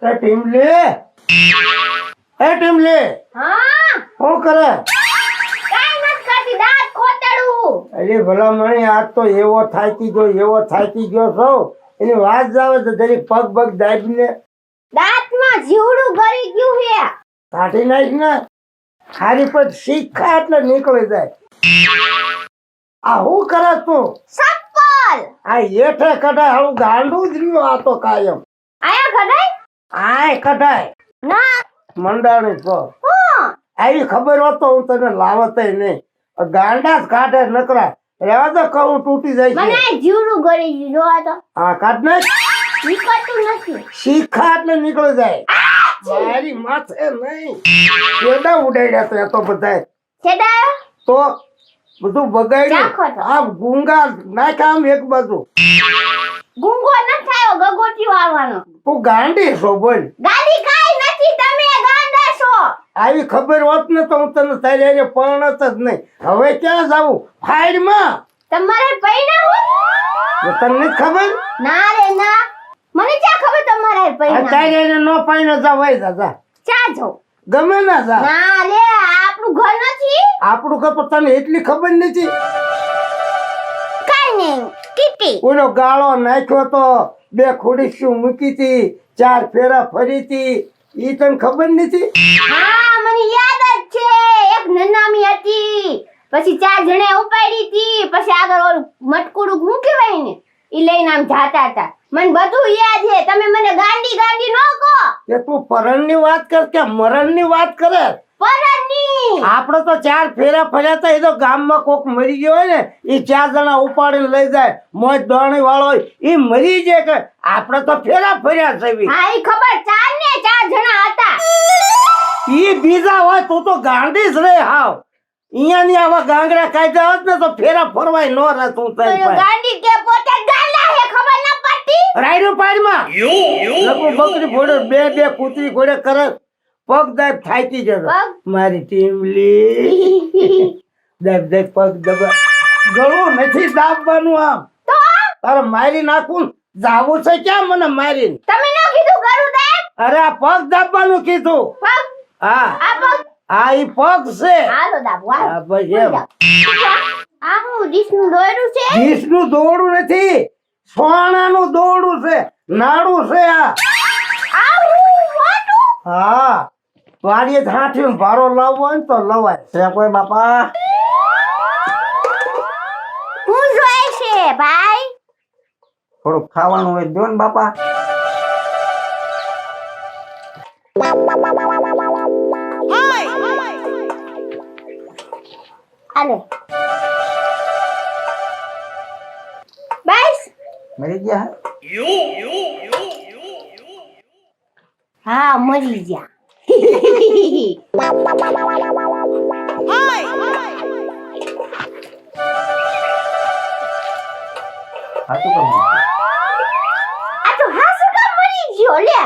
એ ટીમલી, એ ટીમલી, હા શું કરે? કાઈ નથી કરતી, દાંત ખોતડું. અરે ભલામણી, આજ તો એવો થાકી ગયો છો. એની વાત જ આવે તો જરી પગ પગ દાબીને દાંતમાં જીવડું ગળી ગયું છે. કાઢી નાખ ને. ખારી પર શીખા એટલે નીકળી જાય. આ શું કરે તું? ચપ્પલ આ હેઠે કઢાય, હાલું ગાંડું જ રહ્યું આ તો કાયમ. આયા કઢાઈ આય કઢાય ના મંડાણી તો હું આવી ખબર હોત તો હું તને લાવત નહીં. ગાંડા જ કાઢે નકરા. રહેવા તો કહું તૂટી જાય મને છે. આ જીવડું ગળી ગયું જોવા તો હા કાઢ નાખ. નીકળતું નથી. શીખા એટલે નીકળી જાય. મારી માથે નહીં. કેડા ઉડાડ્યા તો એ તો બધાય. છેડાયો તો બધું બગાડ્યું. ચાખો તો. આમ ગુંગા નાખ આમ એક બાજુ. ગુંગો ન થાયો, ગગોટીયો આવવાનો. તું ગાંડી છો બોલ. ગાડી કાઈ નથી, તમે ગાંડા છો. આવી ખબર હોત ને તો હું તને તારી હારે પરણત જ નહીં. હવે ક્યાં જાવું? ફાઈડમાં. તમારે પૈણા હો? તને નથી ખબર? ના રે ના, મને ક્યાં ખબર તમારે આ પૈણા. તારી હારે નો પાઈને જા વઈ જા જા. ચા જો. ગમે ના જા. ના લે, આપણું ઘર નથી. આપણું કપ તને એટલી ખબર નથી. કાઈ નહીં, કીટી. ઓલો ગાળો નાખ્યો તો, 2 ખુડીશું મૂકી હતી, 4 ફેરા ફરી હતી. ઈ તને ખબર નથી? હા મને યાદ જ છે. એક નનામી હતી, પછી 4 જણે ઉપાડી હતી, પછી આગળ ઓલું મટકુડું શું કહેવાય ને ઈ લઈને આમ જાતા હતા. મને બધું યાદ છે. તમે મને ગાંડી ગાંડી ન કહો. કે તું પરણની વાત કર કે મરણની વાત કરે? પરણની. આપણે તો 4 ફેરા ફર્યા હતા. એ તો ગામમાં કોક મરી ગયો હોય ને, એ 4 જણા ઉપાડીને લઈ જાય. મોજ દોણી વાળો હોય ઈ મરી જાય. કે આપણે તો ફેરા ફર્યા છે. હા ઈ ખબર, 4 ને 4 જણા હતા. ઈ બીજા હોય. તું તો ગાંડી જ રે હાવ. અહીંયાની આવા ગાંગડા કાયદા હોત ને તો ફેરા ફરવાય નો રહે. તું પેલો ગાંડી કે પોતે ગાંડા હે, ખબર ન પડતી. રાયડું પાડમાં લપુ બકરી ઘોડે બે કૂતરી ઘોડે કરે. પગ દાબ થાકી જતો. પગ? મારી ટીમલી દાબ દાબ પગ દબા. ગળું નથી દાબવાનું. આમ તો તારે મારી નાખું. જાવું છે ક્યાં મને મારીને? તમે ન કીધું કરું દે. અરે આ પગ દાબવાનું કીધું. પગ હા આ પગ. હા ઈ પગ છે. હાલો દાબો હા, હાલો. બસ એમ. આ હું ડીશનું દોયરું છે. ડીશનું દોરડું નથી, સોનાનું દોરડું છે. નાડું છે આ. આ હું મોટું. હા વાડીએ હાથીનો ભારો લાવવો હોય ને તો લવાય. છે કોઈ બાપા? હું જોઈ છે ભાઈ. થોડું ખાવાનું હોય દો ને બાપા. આલે બસ. મરી ગયા? હા મરી ગયા. હાચું કહું. આ તો હાસુ કામ મરી ગયો લે.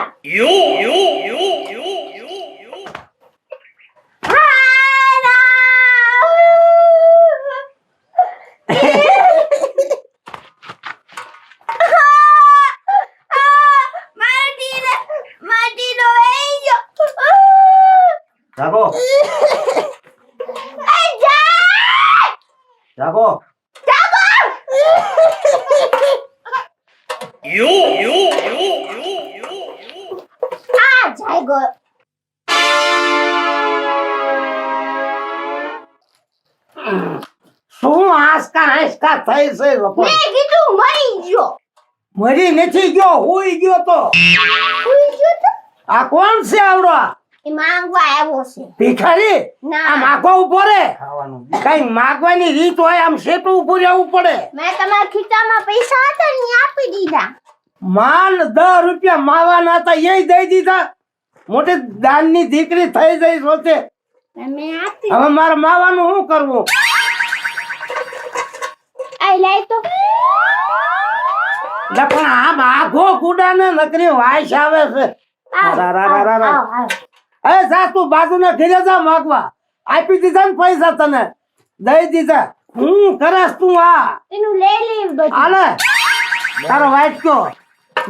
જાગો જાગો. શું આંસકા થઈ છે? લોકો મેં કીધું મરી ગયો. મરી નથી ગયો, હુઈ ગયો તો. હુઈ ગયો તો? આ કોણ છે આવડો? એ માંગવા આવ્યો છે. ભિખારી? ના. આ માગવા ઉભો રે. કઈ માગવાની રીત હોય. આમ સેટું ઉભું રહેવું પડે. મેં તમારા ખીચામાં પૈસા હતા ને ઈ આપી દીધા. માન 10 રૂપિયા માવાના હતા એ દઈ દીધા. મોટી દાનની દીકરી થઈ જઈ સોચે. મેં આપી. હવે મારે માવાનું શું કરવું? આઈ લાય તો. પણ આમ આખો કુડાને નકરી વાઈસ આવે છે. એ જા તું બાજુના ઘરે જા માગવા. આપી દીધા ને પૈસા તને દઈ દીધા. હું કરસ તું? આ એનું લઈ લે બધું. આલે તારો વાઈટ કયો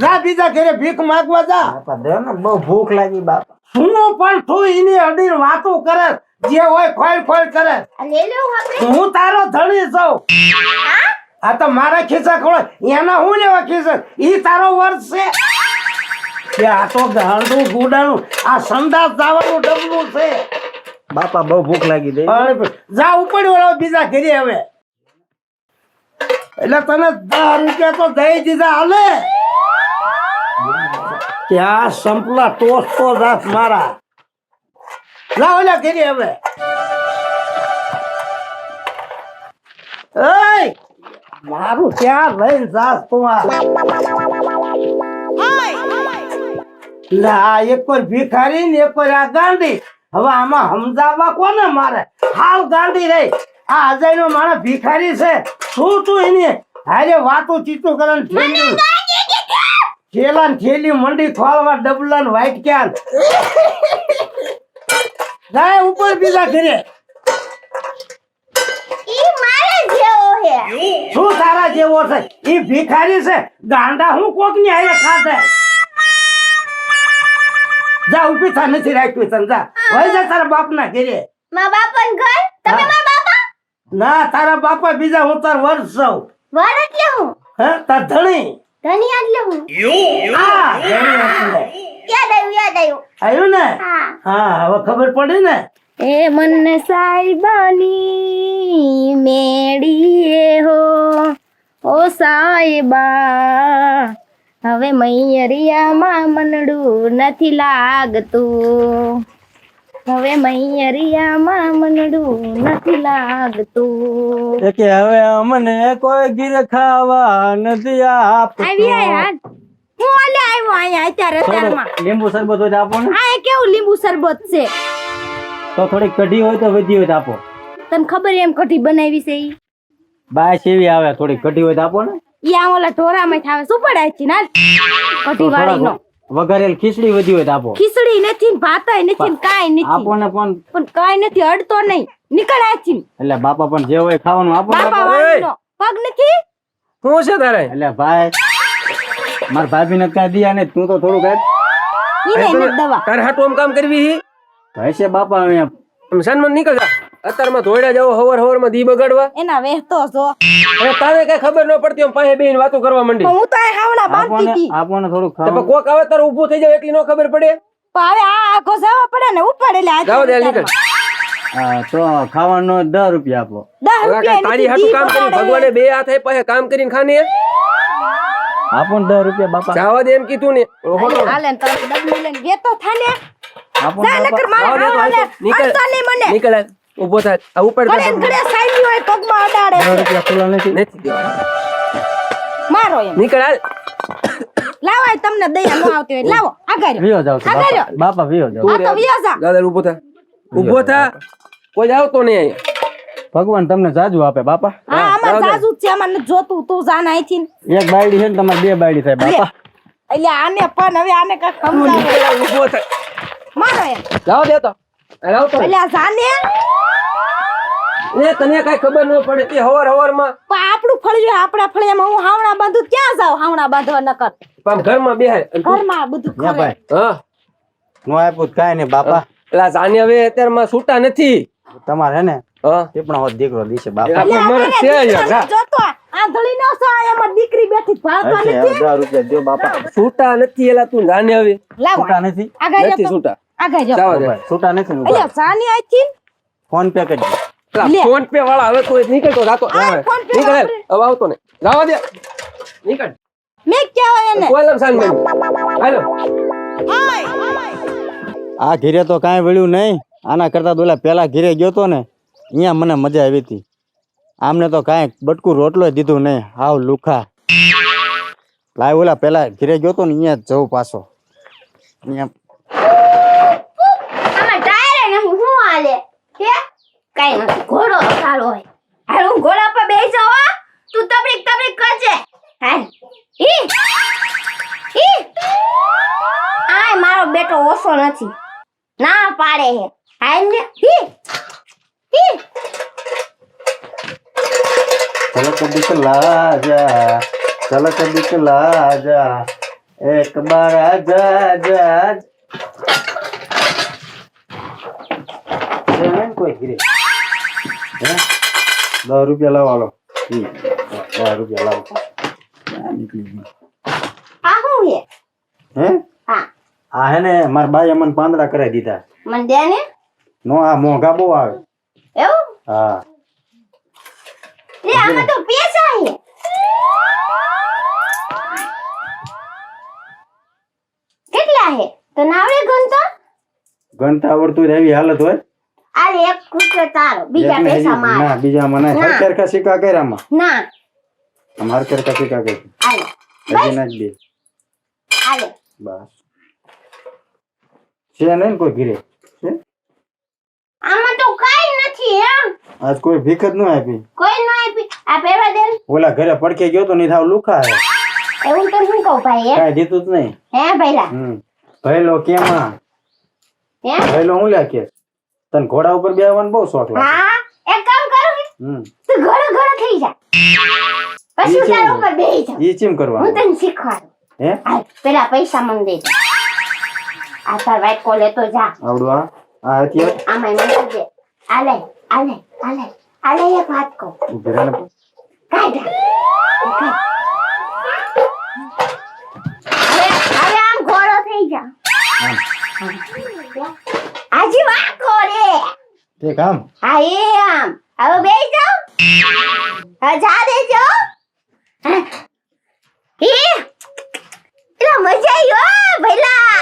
જા બીજા ઘરે ભીખ માંગવા જા. બાપા દે ને બહુ ભૂખ લાગી બાપા. હું પણ તું એની અડીને વાતો કરે, જે હોય ખોઈ ખોઈ કરે. આ લઈ લેવું આપણે હું તારો ધણી છું. હા આ તો મારા ખિસ્સા ખોળ, એના હું લેવા ખિસ્સા? ઈ તારો વર્ષ છે કે આ તો ગાંડું ગુડાનું આ સંદાસ જવાનું ડબલું છે. બાપા બહુ ભૂખ લાગી દે. અરે જા ઉપડી વળો બીજા ઘરે હવે. એટલે તને 10 રૂપિયા તો દઈ દીધા હાલે કે આ સંપલા ટોસ તો જાસ મારા. લા ઓલા ઘરે હવે. એય મારું ક્યાં લઈને જાસ તું આ? લા એક પર ભિખારી ને એક પર આ ગાંડી. હવે આમાં સમજાવવા કોને મારે? હાલ ગાંડી રહી. આ અજય નો માણસ ભિખારી છે. શું તું એની હારે વાતો ચીતું કરે ને થેલા ને થેલી મંડી ખોલવા ડબલા ને વાઈટ ક્યાં જાય ઉપર બીજા ઘરે. ઈ મારે જેવો હે શું તારા જેવો છે? ઈ ભિખારી છે. ગાંડા હું કોક ની હારે ખાધે. જા ઉભી થા, નથી રાખ્યું તને. જા વઈ જા તારા બાપ ના ઘરે. મારા બાપાનું ઘર તમે હા. મારા બાપા ના તારા બાપા બીજા, હું તાર વર્ષ છું. વર એટલે હું હે તાર ધણી. ધની એટલે હું હા ધણી એટલે. યાદ આવ્યું આવ્યું ને? હા હા હવે ખબર પડી ને. એ મન સાહેબાની મેડીએ હો ઓ સાહેબા હવે મૈયરિયામાં મનડું નથી લાગતું. હવે મૈયરિયામાં મનડું નથી લાગતું. કે હવે અમને કોઈ ગીર ખાવા નથી આપતું. આવી યાર હું ઓલે આવ્યો અહીંયા અત્યારમાં લીંબુ શરબત હોય તો આપો ને. આ એ કેવું લીંબુ શરબત છે? તો થોડી કઢી હોય તો વધી હોય તો આપો. તને ખબર એમ કઢી બનાવી છે ઈ? બાય સેવી આવે, થોડી કઢી હોય તો આપો ને. ઈ આ ઓલા ઢોરામાં થાવે શું પડાય છે ના કઢી તો વાળીનો થોડાક વઘારેલ ખીચડી વધી હોય તો આપો. ખીચડી નથી ને ભાતય નથી ને કાંઈ આપો નથી ને પણ. પણ કાંઈ નથી અડતો નહીં નીકળ આથી એટલે બાપા પણ જે હોય ખાવાનું આપો ને. બાપા વાળીનો પગ નથી શું છે તારે? એટલે ભાઈ મારા ભાભી ને કઈ દિયા ને તું તો થોડું કઈ ઈ નહીં નથી દવા તારે હાટું આમ કામ કરવી હી? હશે બાપા અહીંયા. આમ સન્માન નીકળ જા. અત્યારમાં ધોઈડા જાવ હવાર માં દી બગાડવા. એના વેહતો જો હવે તારે કઈ ખબર ન પડતી આમ પાસે બેહીને વાતો કરવા માંડી. પણ હું તો આ હાવડા આપો બાંધતી ને હતી આપો ને થોડું તો પણ ખાવાનું. કોક આવે તારે ઊભું થઈ જાવ એટલી ન ખબર પડે. પણ હવે આ આખો જવા પડે ને ઉપર એટલે આ જાવ દે નીકળ. હા, તો ખાવાનું 10 રૂપિયા આપો. 10 હવે રૂપિયા કાંઈ તારી હાટું કામ કરી ભગવાને બે હાથ આપ્યા છે કામ કરીને ખાને. આપો ને 10 રૂપિયા બાપા. જાવા દે એમ કીધું ને. ઓહો. હાલે ને તારે ડબલું લઈને ગેતો થાને આપો ને જા બાપા. નકર મારે જાવા દે તો હાલે નીકળ. અડતો નહીં મને નીકળ હાલ. ઊભો થાય. આ ઉપર ઘડે ને ઘડે સાઈડ હોય પગમાં અડાડે 10 રૂપિયા ખુલ્લા નથી. નથી દેવા. મારો એમ નીકળ હાલ. લાવાય તમને દયા ન આવતી હોય લાવો આગળ વિયો જાવ છો આગળ બાપા. રહ્યો. બાપા વિયો જાવ. આ તો વિયાસા દાદા ઊભો થા. ઊભો થા. કોઈ આવતો નહીં અહીંયા. ભગવાન તમને જાજુ આપે બાપા. હા આમાં જાવ દે. જાજુ જ છે આમાં નથી જોતું તું જાન આઈથી એક બાયડી છે ને તમારે 2 બાયડી થાય બાપા. એટલે આને પણ હવે આને કાક સમજાવો ઊભો થાય. મારો એમ જાવ દે તો. હાલ આવતો નહીં. એટલે આ જાને એ તને કઈ ખબર ન પડે તે હવાર માં પણ આપણું ફળિયું આપણા ફળિયામાં હું હાવણા બાંધું ક્યાં જાવ હાવણા બાંધવા નકર ઘરમાં બેહાય. ઘરમાં બધું યા ખરે ભાઈ હા નો આપ્યું કાઈ નહીં બાપા. એટલે જાને હવે અત્યારમાં છૂટા નથી. તમારે હે ને હા ટીપણો હોત દીકરો દીશે બાપા. આપણે મરદ છે યાર. જા. જોતો આંધળી નો છો એમાં દીકરી બેઠી ભાળતો હશે, નથી 10 રૂપિયા દ્યો બાપા. છૂટા નથી એલા તું જાને હવે લાવો છૂટા નથી. આગળ નથી જાઓ છૂટા. આગળ જાઓ જાવા દે. ભાઈ, છૂટા નથી ને એટલે જાની આઈથી ફોન પે કરજો. પેલા લે. ફોન પે વાળા હવે તો નીકળતો જાતો આ હવે. ફોન પે નીકળ હાલ. વાપરે. હવે આવતો ને જવા દે નીકળ મેં ક્યાં એને કોલમ સાન મેં હાલો આ ઘીરે તો કાંઈ વળ્યું નહીં. આના કરતા તો ઓલા પેલા ઘીરે ગયો તો ને અહીંયા મને મજા આવી હતી. આમને તો કાંઈ બટકું રોટલો દીધું નહીં. હાવ લુખા. લાય ઓલા પેલા ઘીરે ગયો તો ને અહીંયા જ જવું પાછો. અહીંયા આમાં ટાયર ને હું હાલે હે કાઈ નથી ઘોડો સારો હોય હાલ હું ઘોડા પર બેસી જાવ હો. તું તબરીક કરજે હાલ ઈ આય મારો બેટો ઓછો નથી ના પાડે હે હાલ ને ઈ ચલક દિખલા જા, ચલક દિખલા જા, એક બાર આઝાદ કોઈ ઘરે હે 10 રૂપિયા લાવો હાલો 10 રૂપિયા લાવો ક્યાં નીકળી ગઈ આ શું છે હે હા આ હે ને મારા બાઈએ મને પાંદડા કરાવી દીધા મને દે ને નો આ મોંઘા બહુ આવે એવું હા લે આમાં તો પૈસા છે કેટલા છે તો નાવડે ગણતો ગણતા આવડતું હોય તો એવી હાલત હોય આલે એક રૂપિયો તારો બીજા એકને પૈસા હજી- મારા ના બીજા મને ના. હરકેર કા સિક્કા કર્યામાં ના આમ હરકેર કા સિક્કા કરી આલે હજી નાખ દે આલે બસ છે નહીં ને કોઈ ઘીરે છે? આમાં તો કાઈ નથી એમ આજ કોઈ ભીખ જ ન આપી કોઈ ન આપી આ પહેરવા દે ને. ઓલા ઘરે પડકે ગયો તો નહીં થાવ લુખા હે એવું તો શું કહું ભાઈ કાંઈ દીધું જ નહીં હે ભઈલા ભઈલો કેમાં હે ભઈલો હું લ્યા કે તને ઘોડા ઉપર બેસવાનો બહુ શોખ લાગે હા એક કામ કરો કે હમ તું ઘોડો ઘોડો થઈ જા પછી ઈ તારા કેવું? ઉપર બેહી જા ઈ ચીમ હું કરવાનું તને શીખવાડું હે આ પેલા પૈસા મને દે આ તાર વાઈટ કો લેતો જા આવડું આ હથિયાર આમાં મને દે આલે આલે આલે આલે એક વાત કહું ઉભી રહે ને કાઢ હવે આમ ઘોડો થઈ જા આજે વાકો રે તે કામ હા એ આમ હવે બેસી જાઓ હા જા દેજો હા. એલા મજા આવી હો ભઈલા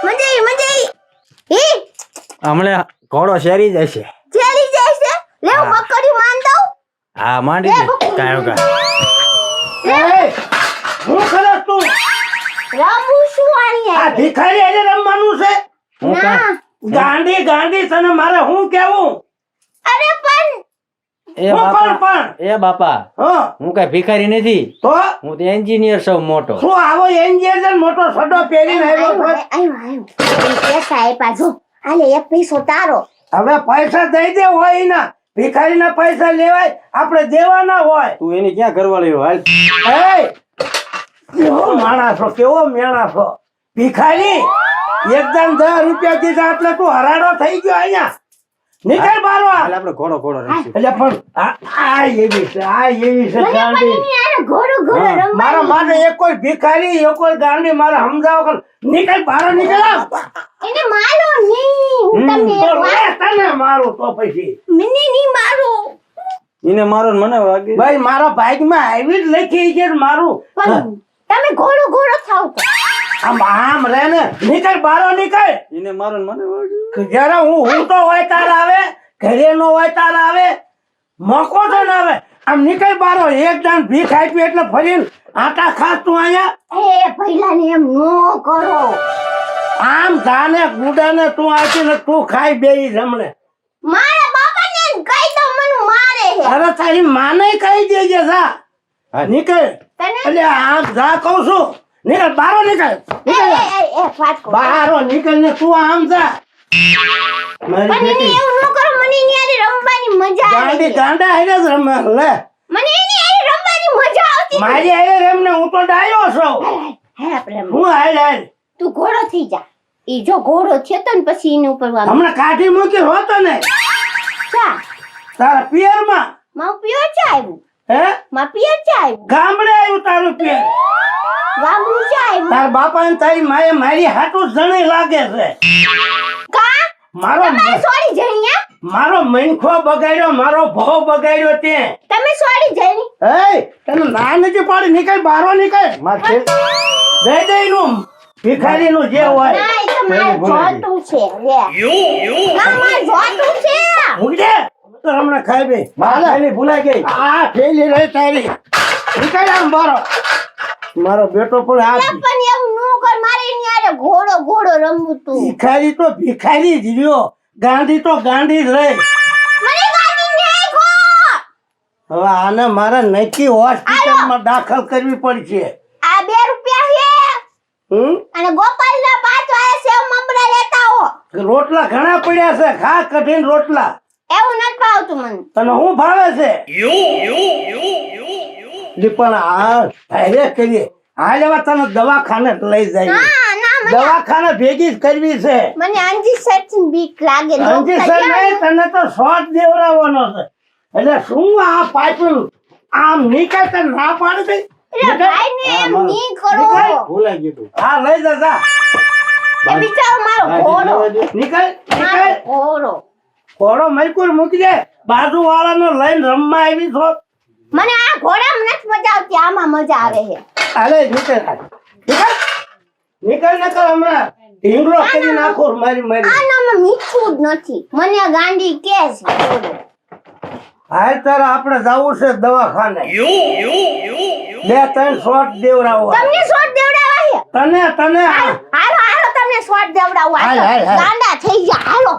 મજા આવી હમણે ઘોડો શેરી જાય છે ચેલી જાય છે લે હું હા. મકડી માંડ દઉં હા માંડી દે કાયો કા એ હું ખરસ તું રમું શું આની આ ભિખારી આજે રમવાનું છે હું કા ના ગાંડી ગાંડી તને મારે હું કેવું અરે પણ એ હું બાપા પણ એ બાપા હા હું કઈ ભિખારી નથી તો હું તો એન્જિનિયર છું મોટો શું આવો એન્જિનિયર મોટો સડો પહેરીને આવ્યો છો? આયો પૈસા આપ્યા જો આલે એક પૈસો તારો હવે પૈસા દઈ દે હોય ના ભિખારીના પૈસા લેવાય આપણે દેવાના હોય તું એની ક્યાં કરવા લેવો હાલ એ કેવો માણસો કેવો મેણાસો ભિખારી એકદમ 10 રૂપિયા દીધા એટલે તું હરાડો થઈ ગયો અહીંયા નીકળ બારો હાલ આપણે ઘોડો ઘોડો રહીશું એટલે પણ આ એવી છે મને ગાંડી પણ એની આરે ઘોડો ઘોડો હા, મારા રમવાની માટે એક કોઈ ભિખારી એક કોઈ ગાંડી મારે સમજાવો કર નીકળ બારો નીકળ એને મારો નહીં હું તમને તો એક વાત તને મારું તો પછી મને નહીં મારો એને મારો ને મને વાગે ભાઈ મારા ભાગમાં આવી જ લખી છે મારું પણ તમે ઘોડો ઘોડો થાવ તો આમ આમ રે ને નીકળ બારો નીકળ એને મારો ને મને વાગે જયારે હું તો હોય તાર આવે ઘરે નો હોય તાર આવે મોકો તો ના આવે આમ નીકળ બારો એક દાન ભીખ આપી એટલે ફરીને આટા ખાસ તું અહીંયા એ પહેલાને એમ નો કરો આમ ધાને ગુડાને તું આપી ને તું ખાઈ બેઈ જમણે મારા બાપાને કહી દો મને મારે છે અરે તારી માને કહી દેજે જા હા. નીકળ તને એટલે આમ જા કહું છું નીકળ બારો નીકળ એ વાત કહું બારો નીકળ ને તું આમ જા મારી પણ એને બેટી એવું ન કરો મને એની હારે રમવાની મજા આવે ગાંડી છે. ગાંડા હેરે જ રમે લે મને એની હારે રમવાની મજા આવતી મારી હેરે રેમને હું તો ડાયો છું હે આપણે રમ. હું હાલ હાલ તું ઘોડો થઈ જા ઈ જો ઘોડો થયો તો ને પછી એની ઉપર આમ હમણાં કાઢી મૂકી હોતો ને ચા તારા પિયરમાં માં પિયર ચા આવ્યું હે માં પિયર ચા આવ્યું ગામડે આવ્યું તારું પિયર ગામડું ચા આવ્યું તાર બાપા ને તારી માએ મારી હાટું જણી લાગે છે કા મારો તમે સોરી જણિયા મારો મનખો બગાડ્યો મારો ભો બગાડ્યો તે તમે સોરી જણી એ તને ના નથી પાડી નીકળ બારો નીકળ માર છે દઈ દઈ નું ભિખારી નું જે હોય ના એ તો મારે ભૂલાઈ જોતું છે લે ના મારે જોતું છે મૂકજે તો હમણાં ખાઈ બે માર થેલી ભૂલાઈ ગઈ આ થેલી રહી તારી નીકળ આમ બારો મારો બેટો પણ આ પણ એવું ન કર મારે એની હારે ઘોડો ઘોડો રમવું તું ભિખારી તો ભિખારી જ રહ્યો ગાંધી તો ગાંધી જ રહી મને ગાડી નહીં ખો હવે આને મારે નક્કી હોસ્પિટલમાં દાખલ કરવી પડશે આ 2 રૂપિયા છે અને ગોપાલના 5 વાયા સેવ મમરા લેતા હો રોટલા ઘણા પડ્યા છે ખા કઠિન રોટલા એવું નથી ભાવતું મને તને શું ભાવે છે લી પણ આ હારે કરીએ હાલ હવે તને દવાખાને લઈ જાય ના ના મને દવાખાને ભેગી જ કરવી છે મને અંજી સચિન બીક લાગે અંજી સર નહીં, તને તો શોટ દેવડાવવાનો છે એટલે શું આ પાઇપલ આમ નીકળ તને ના પાડી દઈ અરે ભાઈને એમ નહીં કરો નીકળ. ભૂલાઈ ગયું તું. હા લઈ જા જા. એ બિચારો મારો ઘોડો નીકળ મારો નીકળ ઘોડો ઘોડો મૈકુર મૂકી દે બાજુ વાળાનો લઈને રમવા આવી છો મને આ ઘોડામાં નથી મજા આવતી આમાં મજા આવે છે હાલે નીકળ નીકળ નીકળ નકર હમણાં ઢીંગલો કરી નાખો મારી મારી આનામાં મીઠું જ નથી મને ગાંડી કે છે ઘોડો. હાલ તારે આપણે જવું છે દવાખાને 2-3 શોટ દેવડાવો તમને શોટ દેવડાવા છે તને તને હાલો હાલો તમને શોટ દેવડાવવા હાલ, હાલ, હાલ. ગાંડા થઈ ગયા હાલો